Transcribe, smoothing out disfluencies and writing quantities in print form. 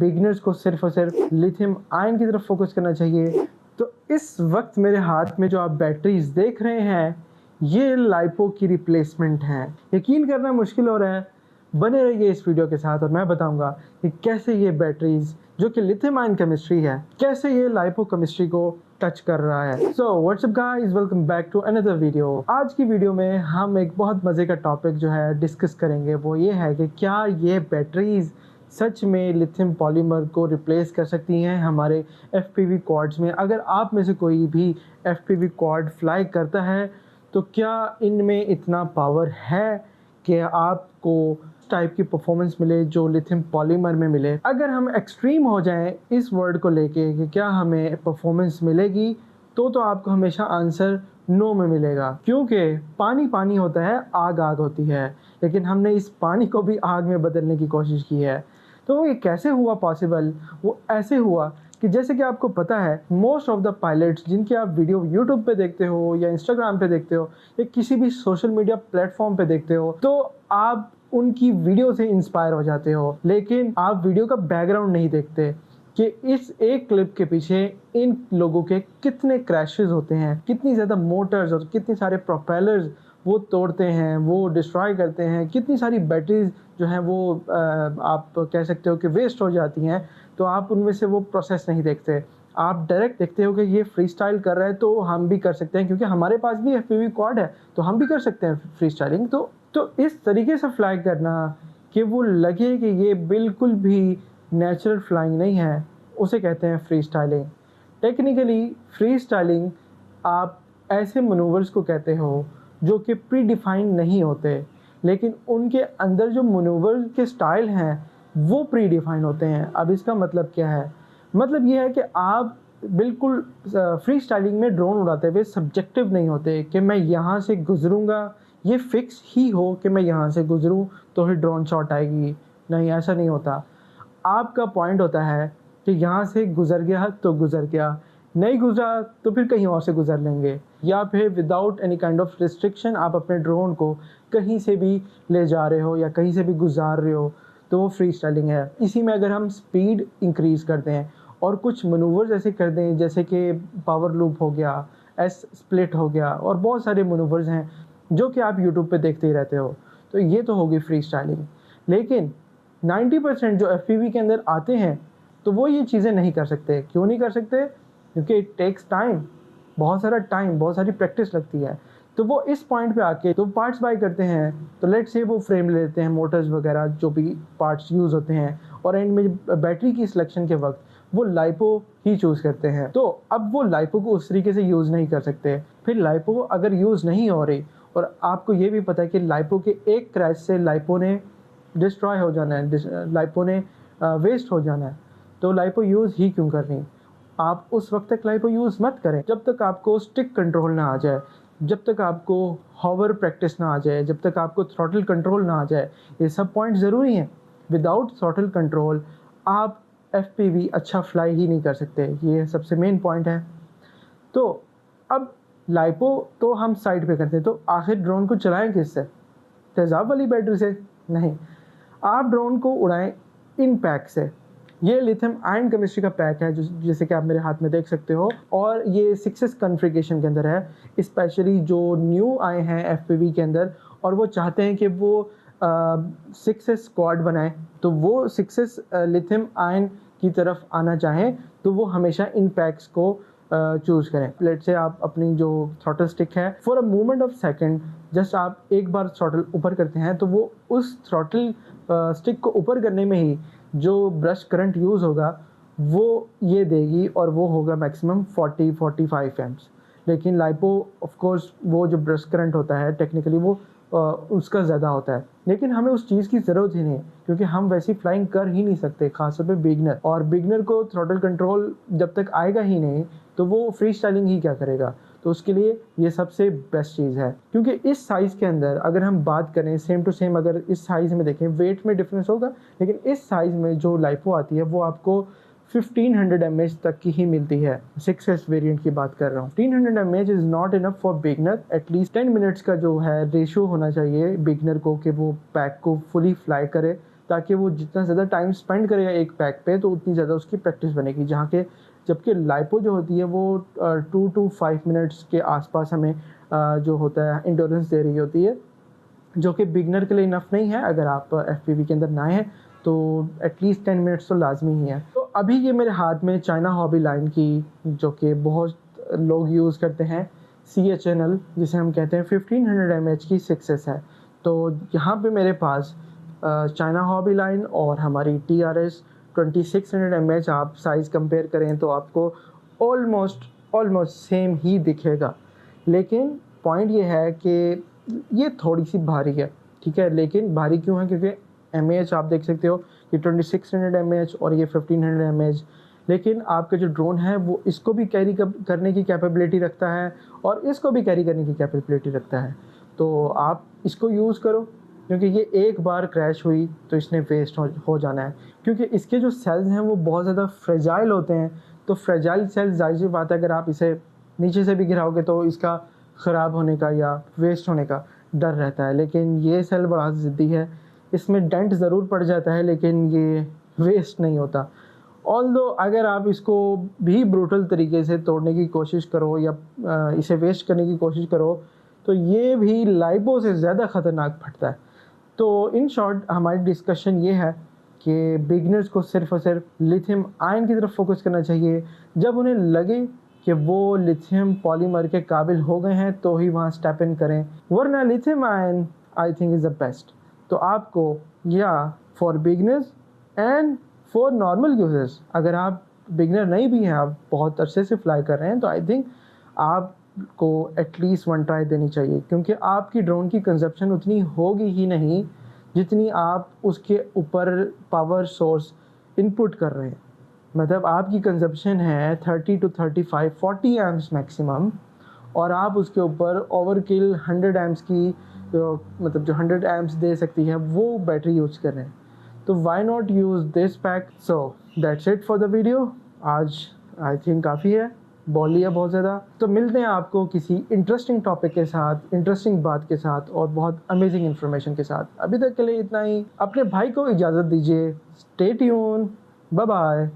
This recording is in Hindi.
बिगनर्स को सिर्फ और सिर्फ लिथियम आयन की तरफ फोकस करना चाहिए। तो इस वक्त मेरे हाथ में जो आप बैटरीज देख रहे हैं, ये लाइपो की रिप्लेसमेंट हैं। यकीन करना मुश्किल हो रहा है, बने रहिए इस वीडियो के साथ और मैं बताऊंगा कि कैसे ये बैटरीज जो कि लिथियम आयन केमिस्ट्री है, कैसे ये लाइपो केमिस्ट्री को टच कर रहा है। So what's up guys, welcome back to another video. आज की वीडियो में हम एक बहुत मज़े का टॉपिक जो है डिस्कस करेंगे। वो ये है कि क्या ये बैटरीज सच में लिथियम पॉलीमर को रिप्लेस कर सकती हैं हमारे FPV क्वाड्स में। अगर आप में से कोई भी FPV क्वाड फ्लाई करता है तो क्या इनमें इतना पावर है कि आपको टाइप की परफॉर्मेंस मिले जो लिथियम पॉलीमर में मिले। अगर हम एक्सट्रीम हो जाएं इस वर्ड को लेके कि क्या हमें परफॉर्मेंस मिलेगी, तो आपको हमेशा आंसर नो में मिलेगा, क्योंकि पानी पानी होता है, आग आग होती है, लेकिन हमने इस पानी को भी आग में बदलने की कोशिश की है। तो ये कैसे हुआ पॉसिबल? वो ऐसे हुआ कि जैसे कि आपको पता है, मोस्ट ऑफ द पायलट्स जिनकी आप वीडियो यूट्यूब पे देखते हो या इंस्टाग्राम पे देखते हो या किसी भी सोशल मीडिया प्लेटफॉर्म पे देखते हो, तो आप उनकी वीडियो से इंस्पायर हो जाते हो, लेकिन आप वीडियो का बैकग्राउंड नहीं देखते कि इस एक क्लिप के पीछे इन लोगों के कितने क्रैशेस होते हैं, कितनी ज़्यादा मोटर्स और कितने सारे प्रोपेलर्स वो तोड़ते हैं, वो डिस्ट्रॉय करते हैं, कितनी सारी बैटरीज जो हैं वो आप कह सकते हो कि वेस्ट हो जाती हैं। तो आप उनमें से वो प्रोसेस नहीं देखते, आप डायरेक्ट देखते हो कि ये फ्री स्टाइल कर रहा है तो हम भी कर सकते हैं, क्योंकि हमारे पास भी FPV क्वाड है तो हम भी कर सकते हैं फ्री स्टाइलिंग। तो इस तरीके से फ्लाई करना कि वो लगे कि ये बिल्कुल भी नेचुरल फ्लाइंग नहीं है, उसे कहते हैं free styling. Technically free styling आप ऐसे मनूवर्स को कहते हो जो कि प्री डिफाइंड नहीं होते, लेकिन उनके अंदर जो मनूवर के स्टाइल हैं वो प्री डिफाइंड होते हैं। अब इसका मतलब क्या है? मतलब ये है कि आप बिल्कुल फ्री स्टाइलिंग में ड्रोन उड़ाते हुए सब्जेक्टिव नहीं होते कि मैं यहाँ से गुजरूँगा, ये फिक्स ही हो कि मैं यहाँ से गुजरूँ तो ही ड्रोन शॉट आएगी। नहीं, ऐसा नहीं होता। आपका पॉइंट होता है कि यहाँ से गुजर गया तो गुजर गया, नहीं गुजरा तो फिर कहीं और से गुजर लेंगे, या फिर without any kind of restriction आप अपने ड्रोन को कहीं से भी ले जा रहे हो या कहीं से भी गुजार रहे हो, तो वो फ्री स्टाइलिंग है। इसी में अगर हम स्पीड इंक्रीज़ करते हैं और कुछ मनूवर्स ऐसे कर दें जैसे कि पावर लूप हो गया, एस स्प्लिट हो गया, और बहुत सारे मनूवर्स हैं जो कि आप यूट्यूब पे देखते ही रहते हो, तो ये तो होगी फ्री स्टाइलिंग। लेकिन 90% जो FPV के अंदर आते हैं तो वो ये चीज़ें नहीं कर सकते। क्यों नहीं कर सकते? क्योंकि इट टेक्स टाइम, बहुत सारा टाइम, बहुत सारी प्रैक्टिस लगती है। तो वो इस पॉइंट पे आके तो पार्ट्स बाय करते हैं, तो लेट्स से वो फ्रेम ले लेते हैं, मोटर्स वगैरह जो भी पार्ट्स यूज़ होते हैं, और एंड में बैटरी की सिलेक्शन के वक्त वो लाइपो ही चूज़ करते हैं। तो अब वो लाइपो को उस तरीके से यूज़ नहीं कर सकते। फिर लाइपो अगर यूज़ नहीं हो रही, और आपको ये भी पता है कि लाइपो के एक क्रैश से लाइपो ने डिस्ट्रॉय हो जाना है, लाइपो ने वेस्ट हो जाना है, तो लाइपो यूज़ ही क्यों करनी? आप उस वक्त तक लाइपो यूज़ मत करें जब तक आपको स्टिक कंट्रोल ना आ जाए, जब तक आपको हॉवर प्रैक्टिस ना आ जाए, जब तक आपको थ्रॉटल कंट्रोल ना आ जाए। ये सब पॉइंट ज़रूरी हैं। विदाउट थ्रॉटल कंट्रोल आप FPV अच्छा फ्लाई ही नहीं कर सकते, ये सबसे मेन पॉइंट है। तो अब लाइपो तो हम साइड पे करते हैं, तो आखिर ड्रोन को चलाएं किससे? तेज़ाब वाली बैटरी से? नहीं, आप ड्रोन को उड़ाएं इन पैक से। ये लिथियम आयन केमिस्ट्री का पैक है, जैसे कि आप मेरे हाथ में देख सकते हो, और ये 6S कॉन्फ़िगरेशन के अंदर है। स्पेशली जो न्यू आए हैं FPV के अंदर और वो चाहते हैं कि वो 6S स्क्वाड बनाएं, तो वो 6S लिथियम आयन की तरफ आना चाहें तो वो हमेशा इन पैक्स को चूज़ करें। लेट्स से आप अपनी जो थ्रॉटल स्टिक है, for a moment of second just आप एक बार थ्रॉटल ऊपर करते हैं, तो वो उस थ्रॉटल स्टिक को ऊपर करने में ही जो ब्रश करंट यूज़ होगा वो ये देगी, और वो होगा मैक्सिमम 40-45 एम्प्स। लेकिन लाइपो ऑफ कोर्स वो जो ब्रश करंट होता है टेक्निकली वो उसका ज़्यादा होता है, लेकिन हमें उस चीज़ की ज़रूरत ही नहीं, क्योंकि हम वैसी फ्लाइंग कर ही नहीं सकते, खासतौर पे बिगनर। और बिगनर को थ्रॉटल कंट्रोल जब तक आएगा ही नहीं तो वो फ्री स्टाइलिंग ही क्या करेगा? तो उसके लिए ये सबसे बेस्ट चीज़ है, क्योंकि इस साइज़ के अंदर अगर हम बात करें सेम टू सेम, अगर इस साइज़ में देखें वेट में डिफरेंस होगा, लेकिन इस साइज़ में जो लाइपो आती है वो आपको 1500 mAh तक की ही मिलती है। 6S वेरिएंट की बात कर रहा हूँ। 1500 mAh is not enough for beginner. At least 10 minutes का जो है रेशियो होना चाहिए बिगनर को कि वो पैक को फुली फ्लाई करे, ताकि वो जितना ज़्यादा टाइम स्पेंड करेगा एक पैक पे तो उतनी ज़्यादा उसकी प्रैक्टिस बनेगी। जबकि लाइपो जो होती है वो 2 to 5 मिनट्स के आसपास हमें जो होता है एंड्योरेंस दे रही होती है, जो कि बिगनर के लिए इनफ नहीं है। अगर आप एफपीवी के अंदर ना हैं तो एटलीस्ट 10 मिनट्स तो लाजमी ही है। तो अभी ये मेरे हाथ में चाइना हॉबी लाइन की, जो कि बहुत लोग यूज़ करते हैं, CHNL जिसे हम कहते हैं 1500 mAh की 6S है। तो यहाँ पे मेरे पास चाइना हॉबी लाइन और हमारी TRS 2600 mAh, आप साइज़ कंपेयर करें तो आपको ऑलमोस्ट सेम ही दिखेगा। लेकिन पॉइंट ये है कि ये थोड़ी सी भारी है, ठीक है। लेकिन भारी क्यों है? क्योंकि mAh आप देख सकते हो कि 2600 mAh और ये 1500 mAh। लेकिन आपका जो ड्रोन है वो इसको भी कैरी करने की कैपेबिलिटी रखता है और इसको भी कैरी करने की कैपेबिलिटी रखता है। तो आप इसको यूज़ करो, क्योंकि ये एक बार क्रैश हुई तो इसने वेस्ट हो जाना है। क्योंकि इसके जो सेल्स हैं वो बहुत ज़्यादा फ्रेजाइल होते हैं। तो फ्रेजाइल सेल्स, जाहिर सी बात है, अगर आप इसे नीचे से भी गिराओगे तो इसका ख़राब होने का या वेस्ट होने का डर रहता है। लेकिन ये सेल बड़ा ज़िद्दी है, इसमें डेंट ज़रूर पड़ जाता है लेकिन ये वेस्ट नहीं होता। ऑल्दो अगर आप इसको भी ब्रूटल तरीके से तोड़ने की कोशिश करो या इसे वेस्ट करने की कोशिश करो तो ये भी लाइपो से ज़्यादा ख़तरनाक फटता है। तो इन शॉर्ट हमारी डिस्कशन ये है कि बिगनर्स को सिर्फ़ और सिर्फ लिथियम आयन की तरफ फोकस करना चाहिए। जब उन्हें लगे कि वो लिथियम पॉलीमर के काबिल हो गए हैं तो ही वहाँ स्टेप इन करें, वरना lithium ion I think is the best. तो आपको, या for beginners and for normal users, अगर आप बिगनर नहीं भी हैं, आप बहुत अरसे से फ्लाई कर रहे हैं, तो आई थिंक आपको एटलीस्ट 1 ट्राई देनी चाहिए। क्योंकि आपकी ड्रोन की कंजप्शन उतनी होगी ही नहीं जितनी आप उसके ऊपर पावर सोर्स इनपुट कर रहे हैं। मतलब आपकी कंजप्शन है 30 to 35 40 एम्प्स मैक्सिमम, और आप उसके ऊपर ओवरकिल 100 एम्प्स की मतलब जो 100 एम्प्स दे सकती है वो बैटरी यूज़ कर रहे हैं। तो why not use this pack. So that's it for the video. आज आई थिंक काफ़ी है, बोल लिया बहुत ज़्यादा। तो मिलते हैं आपको किसी इंटरेस्टिंग टॉपिक के साथ, इंटरेस्टिंग बात के साथ और बहुत अमेजिंग इन्फॉर्मेशन के साथ। अभी तक के लिए इतना ही। अपने भाई को इजाज़त दीजिए। Stay tune, bye bye.